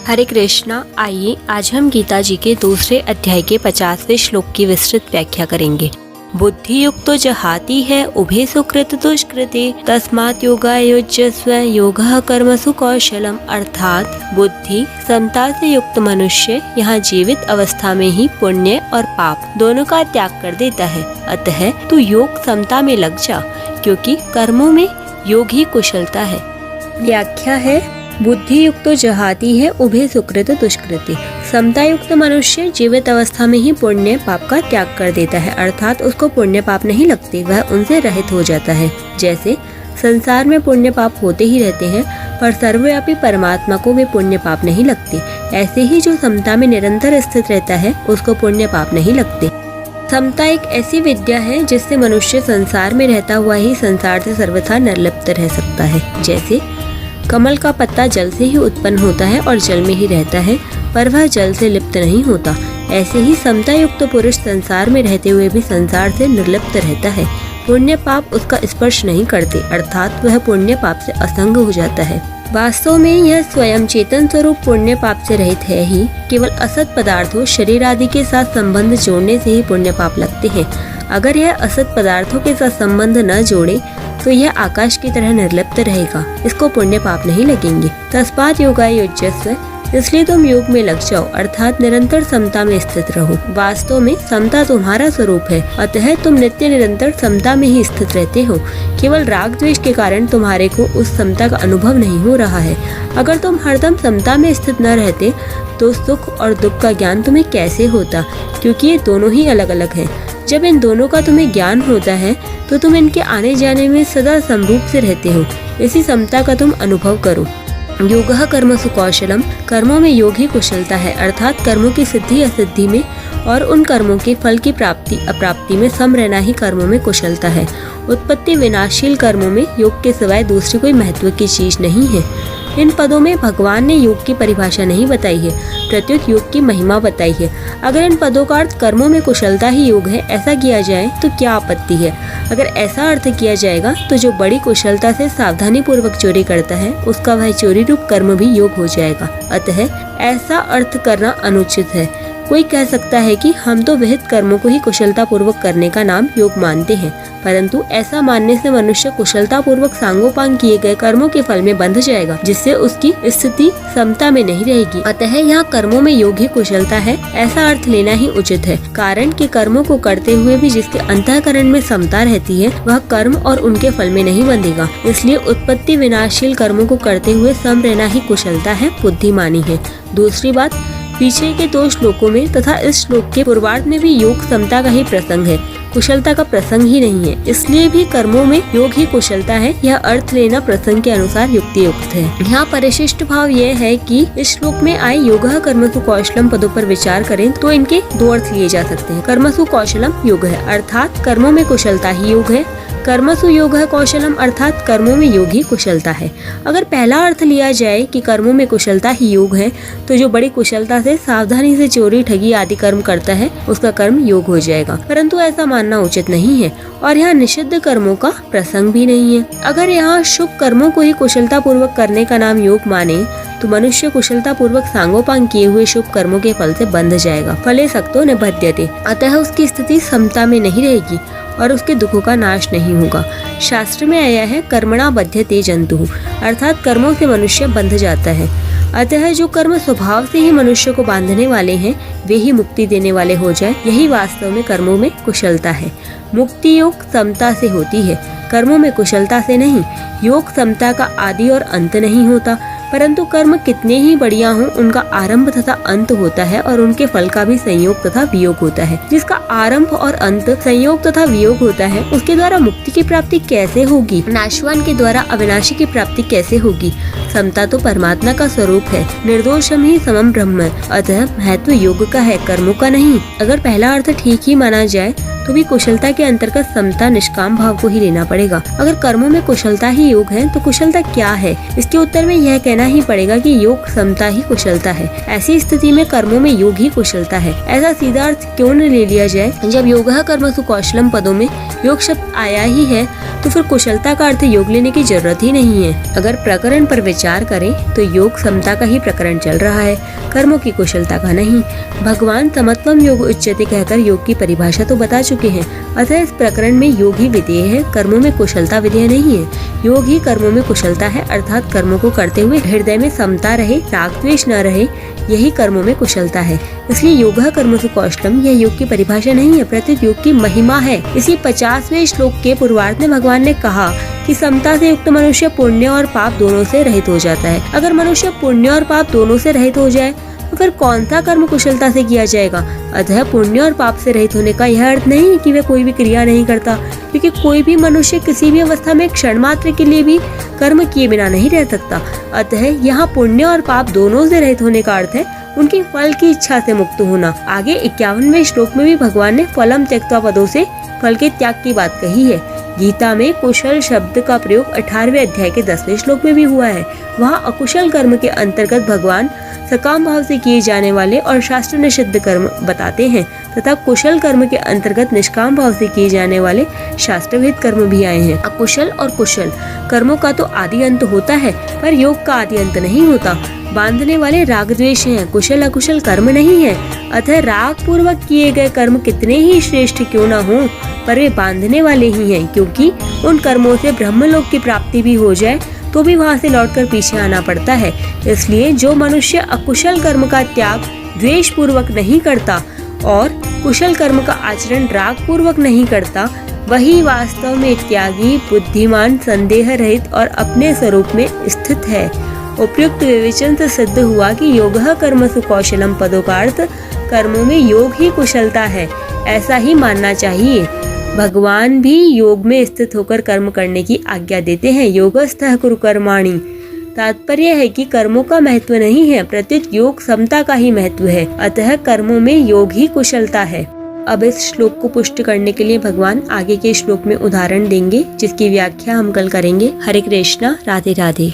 हरे कृष्णा। आइए आज हम गीता जी के दूसरे अध्याय के 50वें श्लोक की विस्तृत व्याख्या करेंगे। बुद्धि युक्तो जहाति है उभे सुकृत दुष्कृते तस्मात् योगायुज्यस्व योगः कर्मसु कौशलम। अर्थात बुद्धि समता से युक्त मनुष्य यहाँ जीवित अवस्था में ही पुण्य और पाप दोनों का त्याग कर देता है। अतः तू योग समता में लग जा, क्योंकि कर्मों में योग ही कुशलता है। व्याख्या है, बुद्धि युक्तो जहाति है उभे सुकृत दुष्कृति। समता युक्त मनुष्य जीवित अवस्था में ही पुण्य पाप का त्याग कर देता है, अर्थात उसको पुण्य पाप नहीं लगते, वह उनसे रहित हो जाता है। जैसे संसार में पुण्य पाप होते ही रहते हैं, पर सर्वव्यापी परमात्मा को वे पुण्य पाप नहीं लगते। ऐसे ही जो समता में निरंतर स्थित रहता है उसको पुण्य पाप नहीं लगते। समता एक ऐसी विद्या है जिससे मनुष्य संसार में रहता हुआ ही संसार से सर्वथा निर्लिप्त रह सकता है। जैसे कमल का पत्ता जल से ही उत्पन्न होता है और जल में ही रहता है, पर वह जल से लिप्त नहीं होता। ऐसे ही समता युक्त पुरुष संसार में रहते हुए भी संसार से निर्लिप्त रहता है। पुण्य पाप उसका स्पर्श नहीं करते, अर्थात वह पुण्य पाप से असंग हो जाता है। वास्तव में यह स्वयं चेतन स्वरूप पुण्य पाप से रहित है ही। केवल असत पदार्थों शरीर आदि के साथ संबंध जोड़ने से ही पुण्य पाप लगते हैं। अगर यह असत पदार्थों के साथ संबंध न जोड़े तो यह आकाश की तरह निर्लिप्त रहेगा, इसको पुण्य पाप नहीं लगेंगे। तस्मात् योगायुज्यस्व, इसलिए तुम योग में लग जाओ, अर्थात निरंतर समता में स्थित रहो। वास्तव में समता तुम्हारा स्वरूप है, अतः तुम नित्य निरंतर समता में ही स्थित रहते हो। केवल राग द्वेष के कारण तुम्हारे को उस समता का अनुभव नहीं हो रहा है। अगर तुम हरदम समता में स्थित न रहते तो सुख और दुख का ज्ञान तुम्हें कैसे होता, क्योंकि ये दोनों ही अलग अलग हैं। जब इन दोनों का तुम्हें ज्ञान होता है तो तुम इनके आने जाने में सदा समरूप से रहते हो। इसी समता का तुम अनुभव करो। योगः कर्मसु कौशलम, कर्मों में योग ही कुशलता है, अर्थात कर्मों की सिद्धि असिद्धि में और उन कर्मों के फल की प्राप्ति अप्राप्ति में सम रहना ही कर्मों में कुशलता है। उत्पत्ति विनाशशील कर्मों में योग के सिवाय दूसरी कोई महत्व की चीज नहीं है। इन पदों में भगवान ने योग की परिभाषा नहीं बताई है, प्रत्युत योग की महिमा बताई है। अगर इन पदों का अर्थ कर्मों में कुशलता ही योग है ऐसा किया जाए तो क्या आपत्ति है। अगर ऐसा अर्थ किया जाएगा तो जो बड़ी कुशलता से सावधानी पूर्वक चोरी करता है उसका वह चोरी रूप कर्म भी योग हो जाएगा। अतः ऐसा अर्थ करना अनुचित है। कोई कह सकता है कि हम तो विहित कर्मों को ही कुशलता पूर्वक करने का नाम योग मानते हैं, परंतु ऐसा मानने से मनुष्य कुशलता पूर्वक सांगोपांग किए गए कर्मों के फल में बंध जाएगा, जिससे उसकी स्थिति समता में नहीं रहेगी। अतः यहाँ कर्मों में योग ही कुशलता है ऐसा अर्थ लेना ही उचित है। कारण कि कर्मों को करते हुए भी जिसके अंतःकरण में समता रहती है वह कर्म और उनके फल में नहीं बंधेगा। इसलिए उत्पत्ति विनाशशील कर्मों को करते हुए सम रहना ही कुशलता है, बुद्धिमानी है। दूसरी बात, पीछे के 2 श्लोकों में तथा इस श्लोक के पूर्वार्ध में भी योग समता का ही प्रसंग है, कुशलता का प्रसंग ही नहीं है। इसलिए भी कर्मों में योग ही कुशलता है, यह अर्थ लेना प्रसंग के अनुसार युक्ति युक्त है। यहाँ परिशिष्ट भाव यह है कि इस श्लोक में आए योगः कर्मसु कौशलम पदों पर विचार करें तो इनके 2 अर्थ लिए जा सकते हैं। कर्मसु कौशलम योग है, अर्थात कर्मों में कुशलता ही योग है। कर्मसु योगः कौशलम, अर्थात कर्मों में योग ही कुशलता है। अगर पहला अर्थ लिया जाए कि कर्मों में कुशलता ही योग है तो जो बड़ी कुशलता से सावधानी से चोरी ठगी आदि कर्म करता है उसका कर्म योग हो जाएगा, परंतु ऐसा मानना उचित नहीं है और यहाँ निषिद्ध कर्मों का प्रसंग भी नहीं है। अगर यहाँ शुभ कर्मों को ही कुशलता पूर्वक करने का नाम योग माने तो मनुष्य कुशलता पूर्वक सांगोपांग किए हुए शुभ कर्मों के फल से बंध जाएगा। फले सक्तो निबध्यते, अतः उसकी स्थिति समता में नहीं रहेगी और उसके दुखों का नाश नहीं होगा। शास्त्र में आया है कर्मणा बध्यते जंतु, अर्थात कर्मों से मनुष्य बंध जाता है। अतः जो कर्म स्वभाव से ही मनुष्य को बांधने वाले हैं वे ही मुक्ति देने वाले हो जाए, यही वास्तव में कर्मों में कुशलता है। मुक्ति योग समता से होती है, कर्मों में कुशलता से नहीं। योग समता का आदि और अंत नहीं होता, परंतु कर्म कितने ही बढ़िया हों उनका आरंभ तथा अंत होता है और उनके फल का भी संयोग तथा वियोग होता है। जिसका आरंभ और अंत संयोग तथा वियोग होता है उसके द्वारा मुक्ति की प्राप्ति कैसे होगी, नाशवान के द्वारा अविनाशी की प्राप्ति कैसे होगी। समता तो परमात्मा का स्वरूप है, निर्दोषम ही समम ब्रह्म, अतः महत्व योग का है, कर्मों का नहीं। अगर पहला अर्थ ठीक ही माना जाए तो भी कुशलता के अंतर्गत समता निष्काम भाव को ही लेना पड़ेगा। अगर कर्मों में कुशलता ही योग है तो कुशलता क्या है? इसके उत्तर में यह कहना ही पड़ेगा कि योग समता ही कुशलता है। ऐसी स्थिति में कर्मों में योग ही कुशलता है। ऐसा सीधा अर्थ क्यों न ले लिया जाए? जब योगः कर्मसु कौशलम पदों में योग शब्द आया ही है तो फिर कुशलता का अर्थ योग लेने की जरूरत ही नहीं है। अगर प्रकरण पर विचार करें तो योग समता का ही प्रकरण चल रहा है, कर्मों की कुशलता का नहीं। भगवान समत्वम योग उच्यते कहकर योग की परिभाषा तो बता चुके हैं। अतः इस प्रकरण में योग ही विधेय है, कर्मों में कुशलता विधेय नहीं है। योग ही कर्मों में कुशलता है, अर्थात कर्मों को करते हुए हृदय में समता रहे, राग द्वेष न रहे, यही कर्मों में कुशलता है। इसलिए योगः कर्मसु कौशलम यह योग की परिभाषा नहीं है, प्रत्युत योग की महिमा है। इसी 50वें श्लोक के पूर्वार्ध में भगवान ने कहा कि समता से युक्त मनुष्य पुण्य और पाप दोनों से रहित हो जाता है। अगर मनुष्य पुण्य और पाप दोनों से रहित हो जाए तो फिर कौन सा कर्म कुशलता से किया जाएगा? अतः पुण्य और पाप से रहित होने का यह अर्थ नहीं है कि वह कोई भी क्रिया नहीं करता, क्योंकि कोई भी मनुष्य किसी भी अवस्था में क्षण मात्र के लिए भी कर्म किए बिना नहीं रह सकता। अतः यहाँ पुण्य और पाप दोनों से रहित होने का अर्थ है उनके फल की इच्छा से मुक्त होना। आगे 51वें श्लोक में भी भगवान ने फलम त्यक्त्वा पदों से फल के त्याग की बात कही है। गीता में कुशल शब्द का प्रयोग 18वें अध्याय के 10वें श्लोक में भी हुआ है। वहाँ अकुशल कर्म के अंतर्गत भगवान सकाम भाव से किए जाने वाले और शास्त्र निषिद्ध कर्म बताते हैं तथा कुशल कर्म के अंतर्गत निष्काम भाव से किए जाने वाले शास्त्रविहित कर्म भी आए हैं। अकुशल और कुशल कर्मों का तो आदि अंत होता है, पर योग का आदि अंत नहीं होता। बांधने वाले राग द्वेष हैं, कुशल अकुशल कर्म नहीं है। अतः राग पूर्वक किए गए कर्म कितने ही श्रेष्ठ क्यों न हों, पर वे बांधने वाले ही हैं, क्योंकि उन कर्मों से ब्रह्मलोक की प्राप्ति भी हो जाए तो भी वहाँ से लौटकर पीछे आना पड़ता है। इसलिए जो मनुष्य अकुशल कर्म का त्याग द्वेष पूर्वक नहीं करता और कुशल कर्म का आचरण राग पूर्वक नहीं करता, वही वास्तव में त्यागी, बुद्धिमान, संदेह रहित और अपने स्वरूप में स्थित है। उपयुक्त विवेचन से सिद्ध हुआ कि योगः कर्मसु कौशलम पदों का अर्थ कर्मों में योग ही कुशलता है, ऐसा ही मानना चाहिए। भगवान भी योग में स्थित होकर कर्म करने की आज्ञा देते हैं। योगस्थः कुरु कर्माणि, तात्पर्य है कि कर्मों का महत्व नहीं है, प्रत्युत योग समता का ही महत्व है। अतः कर्मों में योग ही कुशलता है। अब इस श्लोक को पुष्ट करने के लिए भगवान आगे के श्लोक में उदाहरण देंगे, जिसकी व्याख्या हम कल करेंगे। हरे कृष्णा, राधे राधे।